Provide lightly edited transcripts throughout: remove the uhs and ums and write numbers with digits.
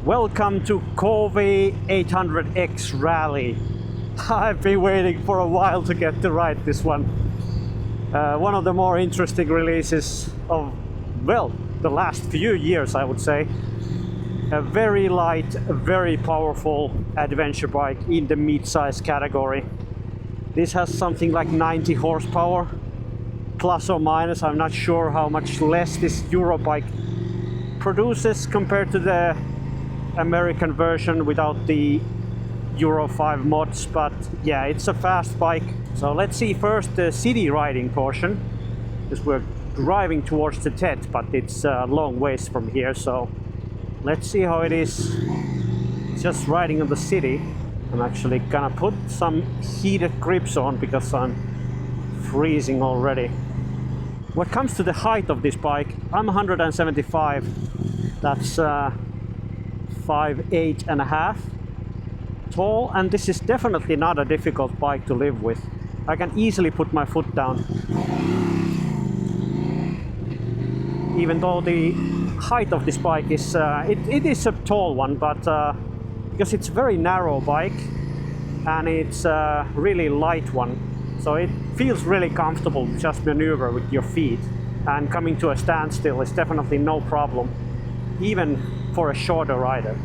Welcome to Kove 800X rally. I've been waiting for a while to get to ride this one. One of the more interesting releases of, well, the last few years, I would say. A very light, very powerful adventure bike in the mid-size category. This has something like 90 horsepower, plus or minus. I'm not sure how much less this Euro bike produces compared to the American version without the Euro 5 mods, but yeah, it's a fast bike. So let's see first the city riding portion, because we're driving towards the TED, but it's a long ways from here, so let's see how it is just riding on the city. I'm actually gonna put some heated grips on because I'm freezing already. What comes to the height of this bike, I'm 175, that's 5'8.5" tall, and this is definitely not a difficult bike to live with. I can easily put my foot down. Even though the height of this bike is, it is a tall one, but because it's a very narrow bike and it's a really light one, so it feels really comfortable to just maneuver with your feet, and coming to a standstill is definitely no problem, even for a shorter rider.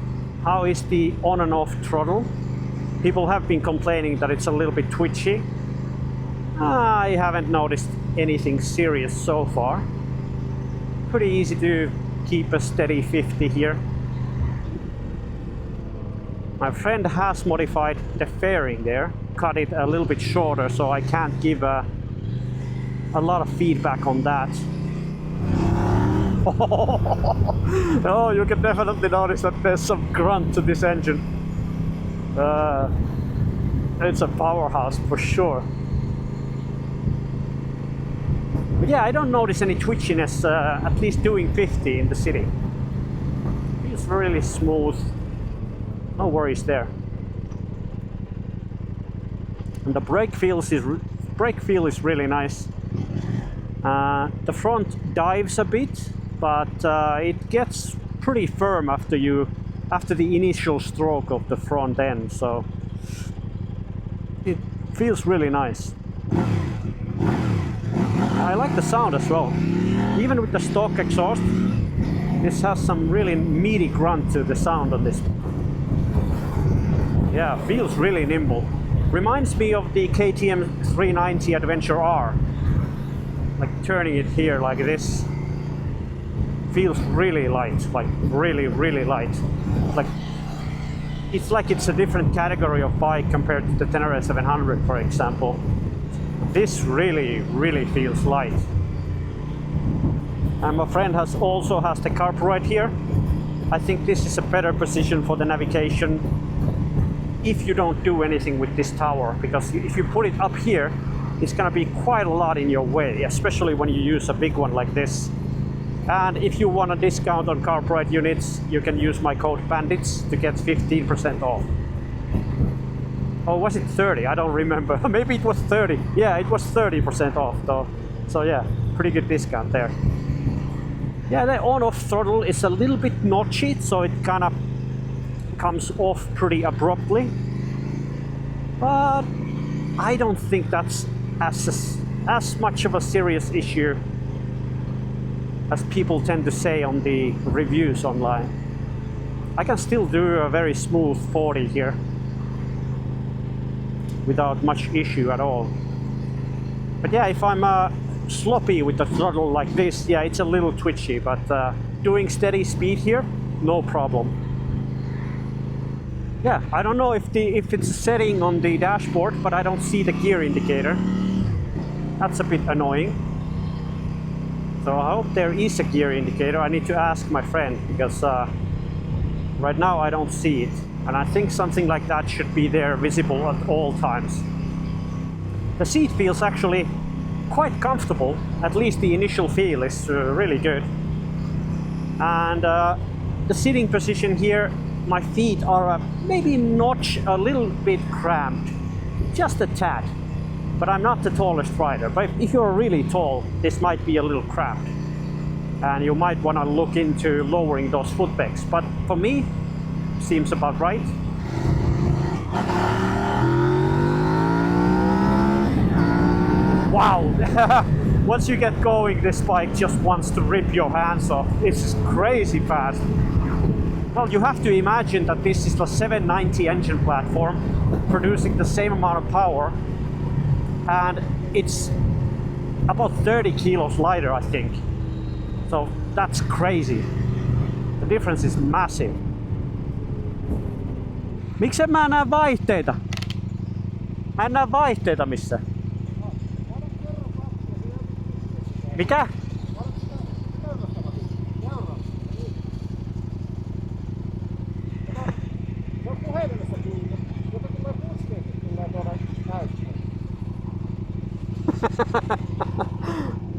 How is the on and off throttle? People have been complaining that it's a little bit twitchy. I haven't noticed anything serious so far. Pretty easy to keep a steady 50 here. My friend has modified the fairing there, cut it a little bit shorter, so I can't give a lot of feedback on that. Oh, you can definitely notice that there's some grunt to this engine. It's a powerhouse for sure. But yeah, I don't notice any twitchiness, at least doing 50 in the city. Feels really smooth. No worries there. And the brake feel is really nice. The front dives a bit, but it gets pretty firm after the initial stroke of the front end, so it feels really nice. I like the sound as well. Even with the stock exhaust, this has some really meaty grunt to the sound on this. Yeah, feels really nimble. Reminds me of the KTM 390 Adventure R. Like turning it here like this. Feels really light, like really light. It's like it's a different category of bike compared to the Tenere 700, for example. This really feels light. And my friend also has the carburetor here. I think this is a better position for the navigation if you don't do anything with this tower, because if you put it up here, it's gonna be quite a lot in your way, especially when you use a big one like this. And if you want a discount on carburetor units, you can use my code Bandits to get 15% off. Oh, was it 30? I don't remember. Maybe it was 30. Yeah, it was 30% off though. So yeah, pretty good discount there. Yeah, the on-off throttle is a little bit notchy, so it kind of comes off pretty abruptly. But I don't think that's as much of a serious issue as people tend to say on the reviews online. I can still do a very smooth 40 here without much issue at all. But yeah, if I'm sloppy with the throttle like this, yeah, it's a little twitchy, but doing steady speed here, no problem. Yeah, I don't know if it's a setting on the dashboard, but I don't see the gear indicator. That's a bit annoying. So I hope there is a gear indicator. I need to ask my friend, because right now I don't see it. And I think something like that should be there visible at all times. The seat feels actually quite comfortable. At least the initial feel is really good. And the sitting position here, my feet are maybe notch a little bit cramped. Just a tad. But I'm not the tallest rider. But if you're really tall, this might be a little cramped. And you might want to look into lowering those foot pegs. But for me, seems about right. Wow! Once you get going, this bike just wants to rip your hands off. It's crazy fast. Well, you have to imagine that this is a 790 engine platform producing the same amount of power, and it's about 30 kilos lighter, I think. So that's crazy. The difference is massive. Miksi en mä näe vaihteita? Mä en näe vaihteita missä. Mikä?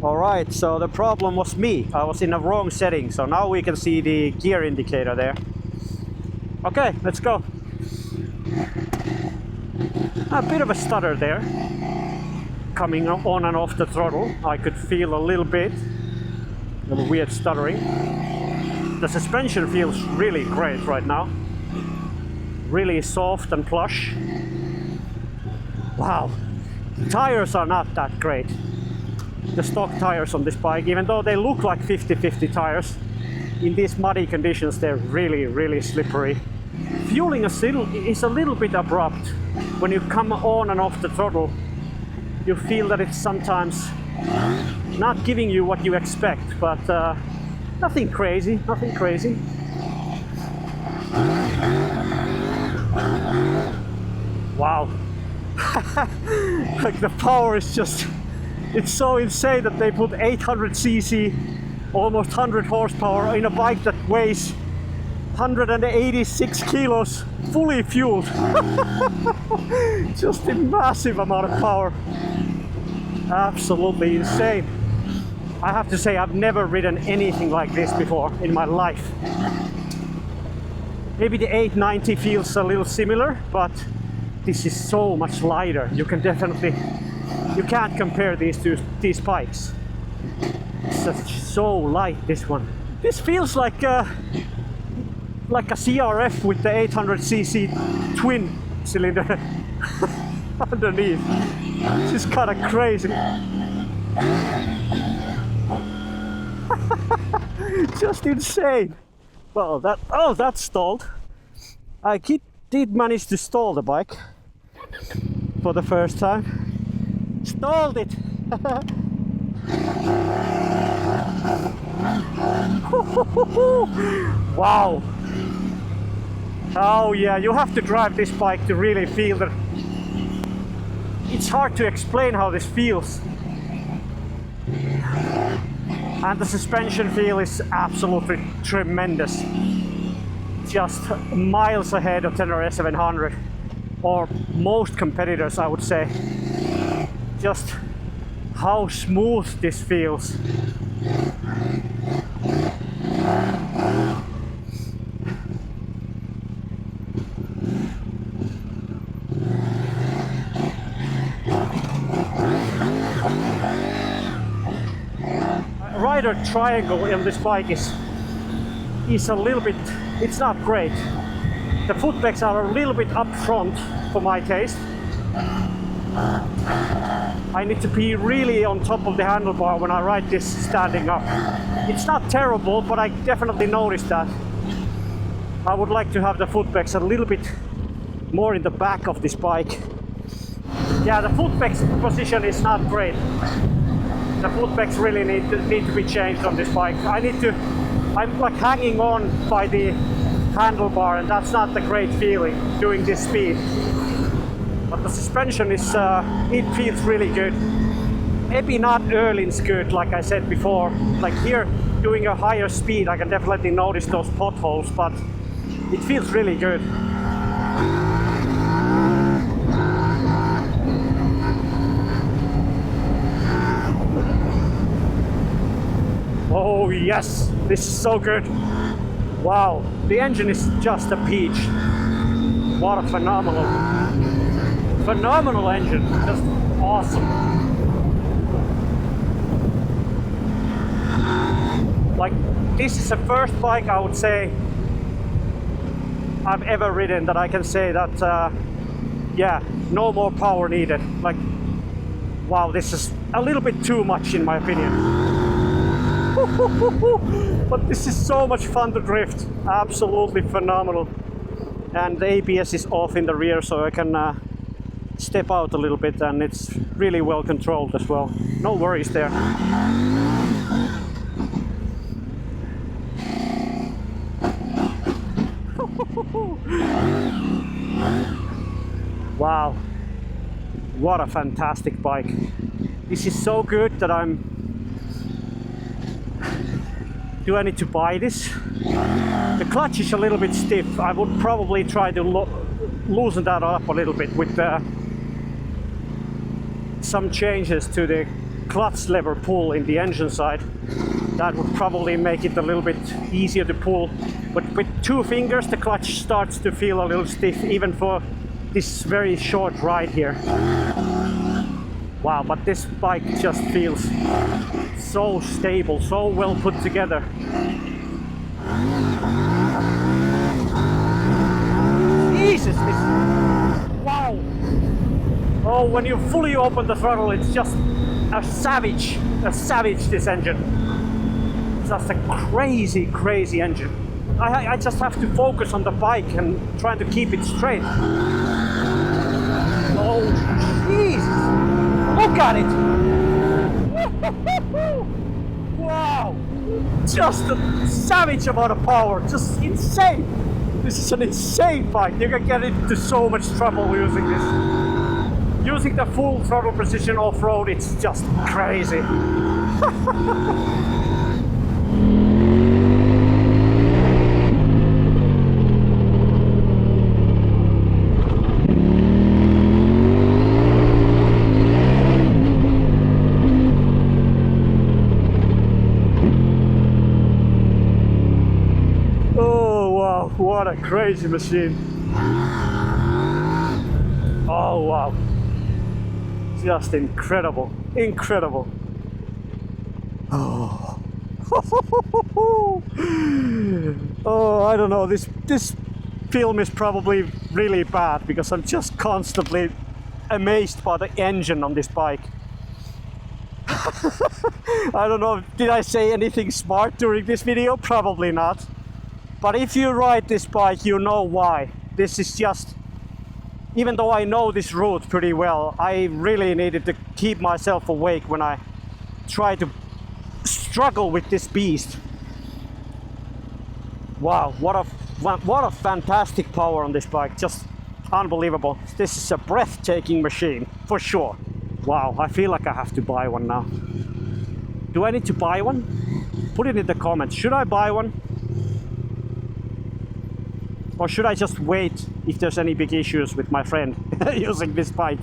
Alright, so the problem was me. I was in the wrong setting, so now we can see the gear indicator there. Okay, let's go. A bit of a stutter there. Coming on and off the throttle, I could feel a little bit of weird stuttering. The suspension feels really great right now. Really soft and plush. Wow, the tires are not that great. The stock tires on this bike, even though they look like 50-50 tires, in these muddy conditions they're really slippery. Fueling is a little bit abrupt. When you come on and off the throttle, you feel that it's sometimes not giving you what you expect, but nothing crazy, nothing crazy. Wow. Like the power is just, it's so insane that they put 800cc, almost 100 horsepower in a bike that weighs 186 kilos, fully fueled. Just a massive amount of power. Absolutely insane. I have to say, I've never ridden anything like this before in my life. Maybe the 890 feels a little similar, but this is so much lighter. You can definitely, you can't compare these bikes. It's just so light, this one. This feels like a CRF with the 800cc twin cylinder underneath. This is kind of crazy. Just insane. Well, that stalled. I did manage to stall the bike for the first time. Stalled it. Wow. Oh yeah, you have to drive this bike to really feel that. It's hard to explain how this feels. And the suspension feel is absolutely tremendous. Just miles ahead of Tenere 700, or most competitors, I would say. Just how smooth this feels. Rider triangle in this bike is a little bit, it's not great. The foot pegs are a little bit up front for my taste. I need to be really on top of the handlebar when I ride this standing up. It's not terrible, but I definitely noticed that. I would like to have the foot pegs a little bit more in the back of this bike. Yeah, the foot pegs position is not great. The foot pegs really need to be changed on this bike. I'm like hanging on by the handlebar, and that's not the great feeling doing this speed. But the suspension is, it feels really good. Maybe not Erlin's good, like I said before. Like here, doing a higher speed, I can definitely notice those potholes, but it feels really good. Oh yes, this is so good. Wow, the engine is just a peach. What a phenomenal engine, just awesome. Like, this is the first bike I would say I've ever ridden that I can say that, yeah, no more power needed. Like, wow, this is a little bit too much in my opinion. But this is so much fun to drift. Absolutely phenomenal. And the ABS is off in the rear, so I can step out a little bit, and it's really well controlled as well. No worries there. Wow, what a fantastic bike. This is so good that do I need to buy this? The clutch is a little bit stiff. I would probably try to loosen that up a little bit with some changes to the clutch lever pull in the engine side. That would probably make it a little bit easier to pull. But with 2 fingers, the clutch starts to feel a little stiff, even for this very short ride here. Wow, but this bike just feels so stable, so well put together. Jesus, this, wow. Oh, when you fully open the throttle, it's just a savage, this engine. It's just a crazy, crazy engine. I just have to focus on the bike and trying to keep it straight. Oh, Jesus! Look at it! Wow! Just a savage amount of power, just insane! This is an insane bike. You can get into so much trouble using this. Using the full throttle precision off-road, it's just crazy. What a crazy machine. Oh wow. Just incredible. Incredible. Oh. Oh, I don't know. This film is probably really bad because I'm just constantly amazed by the engine on this bike. I don't know, did I say anything smart during this video? Probably not. But if you ride this bike, you know why. This is just, even though I know this route pretty well, I really needed to keep myself awake when I try to struggle with this beast. Wow, what a fantastic power on this bike, just unbelievable. This is a breathtaking machine, for sure. Wow, I feel like I have to buy one now. Do I need to buy one? Put it in the comments. Should I buy one? Or should I just wait if there's any big issues with my friend using this bike?